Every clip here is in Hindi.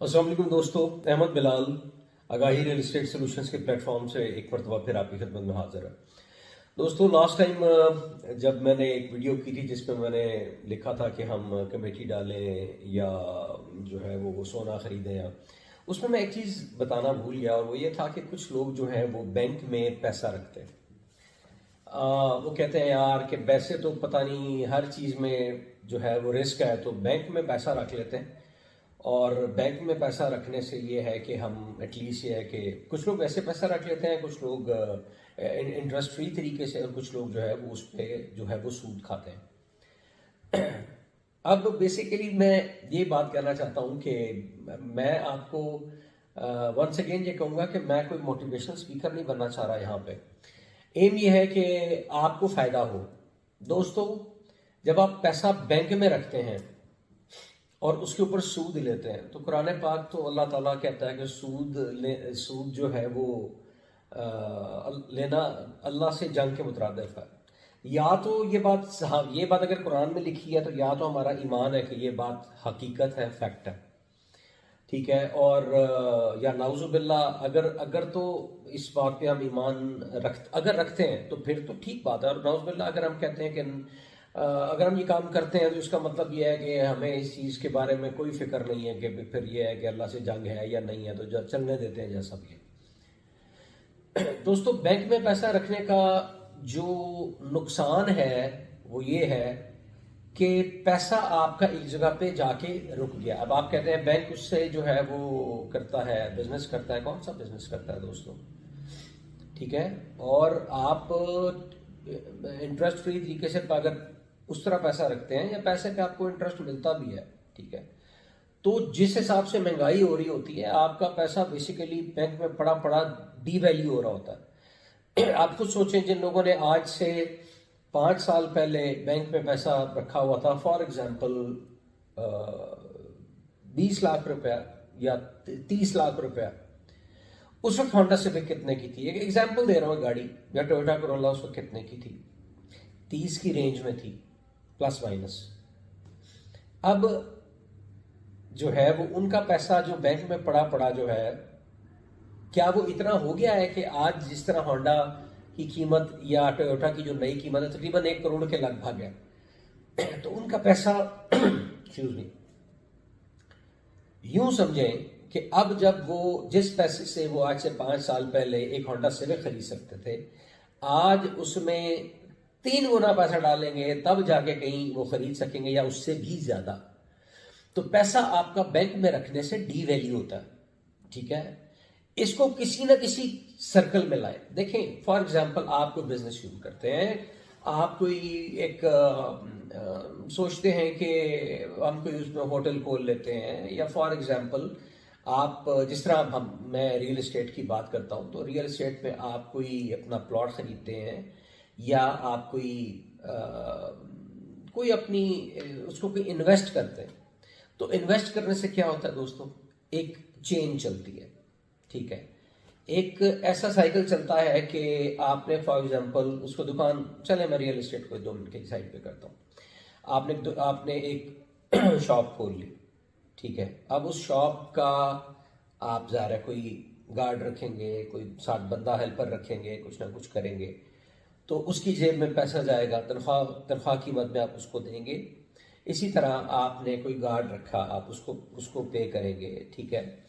अस्सलाम वालेकुम दोस्तों, Ahmad Bilal Aagahi real estate solutions के प्लेटफॉर्म से एक मरतबा फिर आपकी खिदमत में हाजिर है। दोस्तों, लास्ट टाइम जब मैंने एक वीडियो की थी जिसमें मैंने लिखा था कि हम कमेटी डालें या जो है वो सोना खरीदें, या उसमें मैं एक चीज़ बताना भूल गया, और वो ये था कि कुछ लोग जो हैं वो बैंक में पैसा रखते हैं। वो कहते हैं यार कि वैसे तो पता नहीं हर चीज़ में जो है वो रिस्क है, तो बैंक में पैसा रख लेते हैं। और बैंक में पैसा रखने से ये है कि हम एटलीस्ट ये है कि कुछ लोग ऐसे पैसा रख लेते हैं, कुछ लोग इंटरेस्ट फ्री तरीके से, और कुछ लोग जो है वो उस पर जो है वो सूद खाते हैं। अब बेसिकली मैं ये बात कहना चाहता हूँ कि मैं आपको वंस अगेन ये कहूँगा कि मैं कोई मोटिवेशनल स्पीकर नहीं बनना चाह रहा यहाँ पे। एम ये है कि आपको फ़ायदा हो। दोस्तों, जब आप पैसा बैंक में रखते हैं और उसके ऊपर सूद लेते हैं, तो कुरान पाक तो अल्लाह ताला कहता है कि सूद जो है वो लेना अल्लाह से जंग के मुतरादिफ है। या तो ये बात अगर कुरान में लिखी है तो या तो हमारा ईमान है कि ये बात हकीकत है, फैक्ट है, ठीक है। और या नाउजुबिल्ला अगर अगर तो इस बात पे हम अगर रखते हैं तो फिर तो ठीक बात है। और नाउजुबिल्ला अगर हम कहते हैं कि अगर हम ये काम करते हैं तो इसका मतलब ये है कि हमें इस चीज़ के बारे में कोई फिक्र नहीं है कि फिर ये है कि अल्लाह से जंग है या नहीं है, तो चलने देते हैं जैसा भी है। दोस्तों, बैंक में पैसा रखने का जो नुकसान है वो ये है कि पैसा आपका एक जगह पे जाके रुक गया। अब आप कहते हैं बैंक उससे जो है वो करता है, बिजनेस करता है। कौन सा बिजनेस करता है दोस्तों? ठीक है। और आप इंटरेस्ट फ्री तरीके से अगर उस तरह पैसा रखते हैं या पैसे पे आपको इंटरेस्ट मिलता भी है, ठीक है, तो जिस हिसाब से महंगाई हो रही होती है आपका पैसा बेसिकली बैंक में पड़ा पड़ा डी वैल्यू हो रहा होता है। आप खुद सोचें, जिन लोगों ने आज से 5 साल पहले बैंक में पैसा रखा हुआ था, फॉर एग्जाम्पल 20 लाख रुपया या 30 लाख रुपया, उस वक्त होंडा सिविक कितने की थी? एक एग्जाम्पल दे रहा हूँ, गाड़ी या टोयोटा कोरोला उस वक्त कितने की थी? 30 की रेंज में थी, प्लस माइनस। अब जो है वो उनका पैसा जो बैंक में पड़ा पड़ा जो है, क्या वो इतना हो गया है कि आज जिस तरह होंडा की कीमत या टोयोटा की जो नई कीमत है तकरीबन 1 करोड़ के लगभग है, तो उनका पैसा एक्सक्यूज मी, यूं समझें कि अब जब वो जिस पैसे से वो आज से 5 साल पहले एक होंडा सिविक खरीद सकते थे, आज उसमें 3 गुना पैसा डालेंगे तब जाके कहीं वो खरीद सकेंगे, या उससे भी ज्यादा। तो पैसा आपका बैंक में रखने से डी वैल्यू होता है, ठीक है। इसको किसी ना किसी सर्कल में लाए। देखें, फॉर एग्जांपल आप कोई बिजनेस शुरू करते हैं, आप कोई एक सोचते हैं कि हम कोई उसमें होटल खोल लेते हैं, या फॉर एग्जांपल आप जिस तरह मैं रियल एस्टेट की बात करता हूं, तो रियल एस्टेट में आप कोई अपना प्लॉट खरीदते हैं, या आप कोई अपनी उसको कोई इन्वेस्ट करते हैं। तो इन्वेस्ट करने से क्या होता है दोस्तों? एक चेन चलती है, ठीक है। एक ऐसा साइकिल चलता है कि आपने फॉर एग्जांपल उसको दुकान, चले मैं रियल एस्टेट को 2 मिनट की साइड पे करता हूँ। आपने एक शॉप खोल ली, ठीक है। अब उस शॉप का आप ज़ाहिर है कोई गार्ड रखेंगे, कोई 7 बंदा हेल्पर रखेंगे, कुछ ना कुछ करेंगे, तो उसकी जेब में पैसा जाएगा, तनख्वाह की मद में आप उसको देंगे। इसी तरह आपने कोई गार्ड रखा, आप उसको पे करेंगे, ठीक है।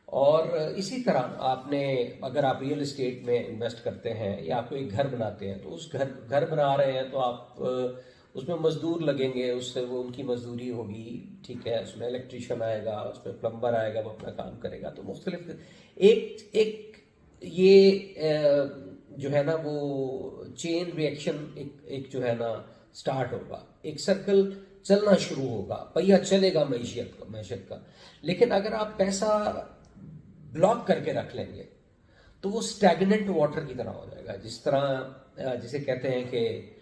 और इसी तरह आपने, अगर आप रियल एस्टेट में इन्वेस्ट करते हैं या आप कोई घर बनाते हैं, तो उस घर बना रहे हैं तो आप उसमें मजदूर लगेंगे, उससे वो उनकी मजदूरी होगी, ठीक है। उसमें इलेक्ट्रीशियन आएगा, उसमें प्लम्बर आएगा, वो अपना काम करेगा। तो मुख्तलिफ एक एक ये जो है ना वो चेन रिएक्शन एक जो है ना स्टार्ट होगा, एक सर्कल चलना शुरू होगा, पहिया चलेगा मैशत का। लेकिन अगर आप पैसा ब्लॉक करके रख लेंगे तो वो स्टैग्नेंट वाटर की तरह हो जाएगा। जिसे कहते हैं कि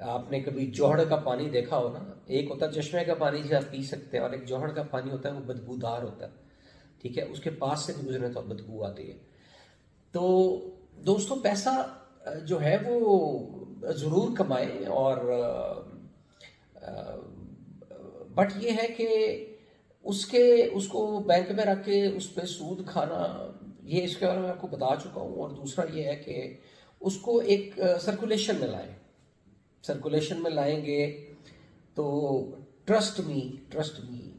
आपने कभी जोहड़ का पानी देखा हो ना, एक होता है चश्मे का पानी जिसे आप पी सकते हैं, और एक जोहड़ का पानी होता है वो बदबूदार होता है, ठीक है। उसके पास से गुजरने तो बदबू आती है। तो दोस्तों, पैसा जो है वो जरूर कमाएं, और बट ये है कि उसको बैंक में रख के उस पर सूद खाना, ये इसके बारे में आपको बता चुका हूँ। और दूसरा ये है कि उसको एक सर्कुलेशन में लाएं। सर्कुलेशन में लाएंगे तो ट्रस्ट मी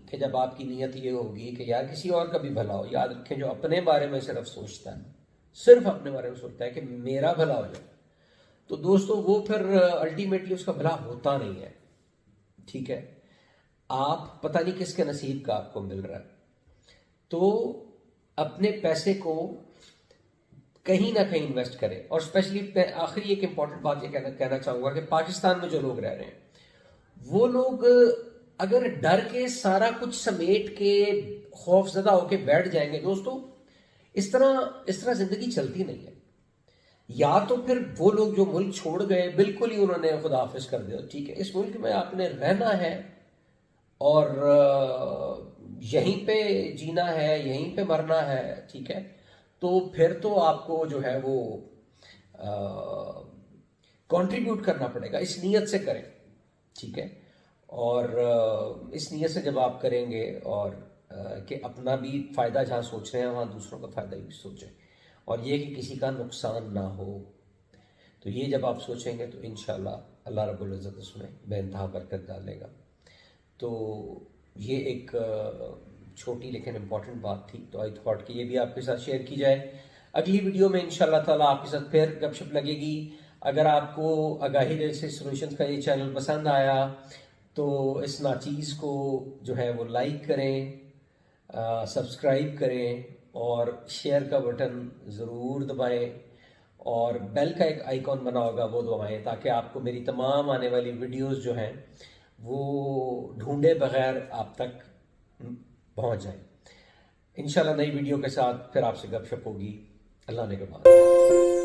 कि जब आपकी नीयत ये होगी कि यार किसी और का भी भला हो, याद रखें जो अपने बारे में सिर्फ सोचता है, सिर्फ अपने बारे में सोचता है कि मेरा भला हो जाए, तो दोस्तों वो फिर अल्टीमेटली उसका भला होता नहीं है। ठीक है, आप पता नहीं किसके नसीब का आपको मिल रहा है। तो अपने पैसे को कहीं ना कहीं इन्वेस्ट करें। और स्पेशली आखिरी एक इंपॉर्टेंट बात ये कहना चाहूंगा कि पाकिस्तान में जो लोग रह रहे हैं, वो लोग अगर डर के सारा कुछ समेट के खौफजदा होके बैठ जाएंगे दोस्तों, इस तरह जिंदगी चलती नहीं है। या तो फिर वो लोग जो मुल्क छोड़ गए, बिल्कुल ही उन्होंने खुदा हाफिज कर दिया, ठीक है, इस मुल्क में आपने रहना है और यहीं पे जीना है, यहीं पे मरना है, ठीक है, तो फिर तो आपको जो है वो कंट्रीब्यूट करना पड़ेगा। इस नीयत से करें, ठीक है। और इस नीयत से जब आप करेंगे और कि अपना भी फ़ायदा जहाँ सोच रहे हैं वहाँ दूसरों का फ़ायदा भी सोचें, और ये कि किसी का नुकसान ना हो, तो ये जब आप सोचेंगे तो इंशाल्लाह अल्लाह रब्बुल इज़्ज़त उसमें बेइंतहा बरकत डालेगा। तो ये एक छोटी लेकिन इम्पॉर्टेंट बात थी, तो आई थॉट कि ये भी आपके साथ शेयर की जाए। अगली वीडियो में इंशाल्लाह ताला आपके साथ फिर गपशप लगेगी। अगर आपको आगाही जैसे सॉल्यूशंस का ये चैनल पसंद आया तो इस नाचीज़ को जो है वो लाइक करें, सब्सक्राइब करें और शेयर का बटन ज़रूर दबाएं, और बेल का एक आइकॉन बना होगा वो दबाएं, ताकि आपको मेरी तमाम आने वाली वीडियोस जो हैं वो ढूंढे बगैर आप तक पहुंच जाए। इंशाल्लाह नई वीडियो के साथ फिर आपसे गपशप होगी। अल्लाह ने के बाद।